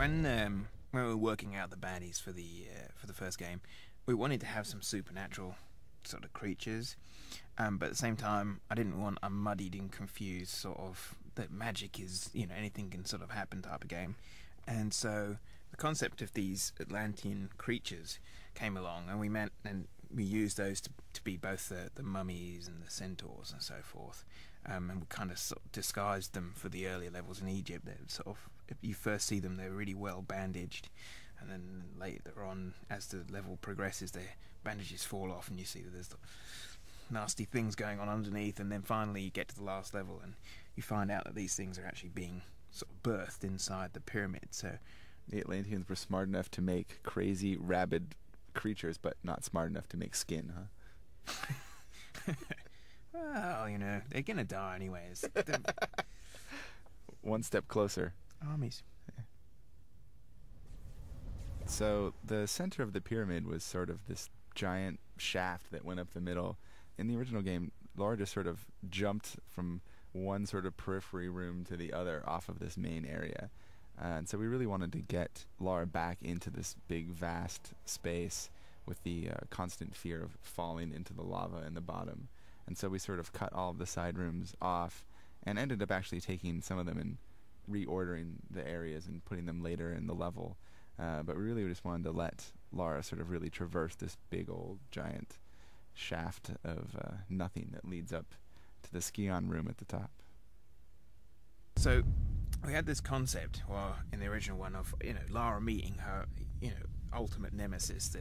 when we were working out the baddies for the first game, we wanted to have some supernatural sort of creatures, but at the same time, I didn't want a muddied and confused sort of that magic is, anything can sort of happen type of game. And so the concept of these Atlantean creatures came along, and we used those to be both the mummies and the centaurs and so forth. And we kind of, sort of disguised them for the earlier levels in Egypt. They're sort of, if you first see them, they're really well bandaged, and then later on, as the level progresses, their bandages fall off, and you see that there's nasty things going on underneath. And then finally, you get to the last level, and you find out that these things are actually being sort of birthed inside the pyramid. So the Atlanteans were smart enough to make crazy, rabid creatures, but not smart enough to make skin, huh? Well, they're gonna die anyways. One step closer. Armies. Yeah. So the center of the pyramid was sort of this giant shaft that went up the middle. In the original game, Lara just sort of jumped from one sort of periphery room to the other off of this main area. And so we really wanted to get Lara back into this big, vast space with the constant fear of falling into the lava in the bottom. And so we sort of cut all of the side rooms off and ended up actually taking some of them and reordering the areas and putting them later in the level. But we really just wanted to let Lara sort of really traverse this big old giant shaft of nothing that leads up to the ski-on room at the top. So we had this concept, well, in the original one, of Lara meeting her ultimate nemesis,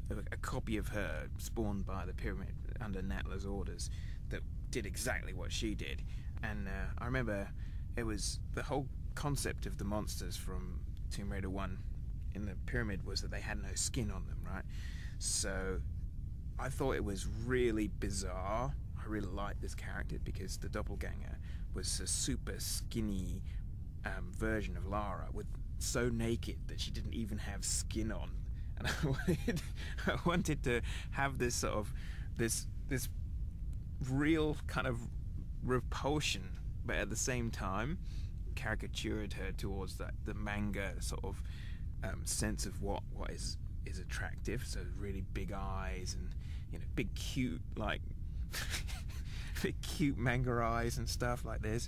a copy of her spawned by the pyramid under Natla's orders that did exactly what she did. And I remember it was the whole concept of the monsters from Tomb Raider 1 in the pyramid was that they had no skin on them, right? So I thought it was really bizarre. I really liked this character because the Doppelganger was a super skinny version of Lara, with so naked that she didn't even have skin on. And I wanted to have this sort of this real kind of repulsion, but at the same time caricatured her towards the manga sort of sense of what is attractive. So really big eyes and big cute big cute manga eyes and stuff like this.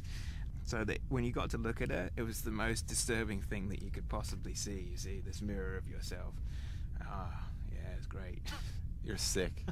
So that when you got to look at her, it was the most disturbing thing that you could possibly see. You see this mirror of yourself. Ah, yeah, it's great. You're sick.